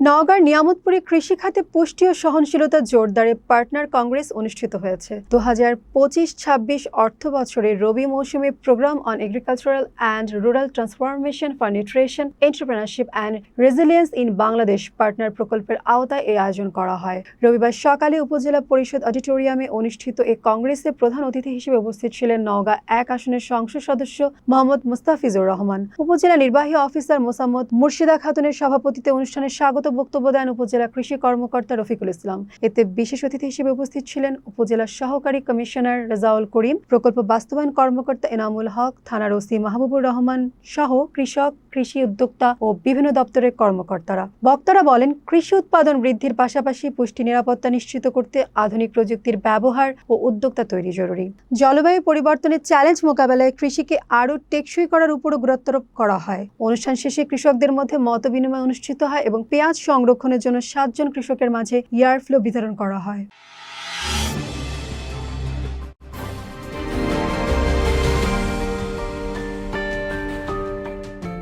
নওগাঁর নিয়ামতপুরে কৃষি খাতে পুষ্টি ও সহনশীলতা জোরদারে পার্টনার কংগ্রেস অনুষ্ঠিত হয়েছে। 2025-26 অর্থ বছরের রবি মৌসুমে program on agricultural and rural transformation for nutrition, entrepreneurship and resilience in Bangladesh partner প্রকল্পের আওতায় এই আয়োজন করা হয়। রবিবার সকালে উপজেলা পরিষদ অডিটোরিয়ামে অনুষ্ঠিত এই কংগ্রেসে প্রধান অতিথি হিসেবে উপস্থিত ছিলেন নওগাঁ 1 আসনের সংসদ সদস্য মোহাম্মদ মুস্তাফিজুর রহমান। উপজেলা নির্বাহী অফিসার মোসাম্মদ মুর্শিদা খাতুনের সভাপতিত্বে অনুষ্ঠানে স্বাগত বক্তব্য দেন উপজেলা কৃষি কর্মকর্তা রফিকুল ইসলাম। এতে বিশেষ অতিথি হিসেবে উপস্থিত ছিলেন উপজেলা সহকারী কমিশনার রেজাউল করিম, প্রকল্প বাস্তবায়ন কর্মকর্তা এনামুল হক, থানার ওসি মাহবুবুর রহমান সহ কৃষক, কৃষি উদ্যোক্তা ও বিভিন্ন দপ্তরের কর্মকর্তারা। বক্তারা বলেন, কৃষি উৎপাদন বৃদ্ধির পাশাপাশি পুষ্টি নিরাপত্তা নিশ্চিত করতে আধুনিক প্রযুক্তির ব্যবহার ও উদ্যোক্তা তৈরি জরুরি। জলবায়ু পরিবর্তনের চ্যালেঞ্জ মোকাবেলায় কৃষিকে আরও টেকসই করার উপরও গুরুত্বারোপ করা হয়। অনুষ্ঠান শেষে কৃষকদের মধ্যে মতবিনিময় অনুষ্ঠিত হয় এবং পেঁয়াজ সংরক্ষণের জন্য 7 জন কৃষকের মাঝে ইয়ারফ্লো বিতরণ করা হয়।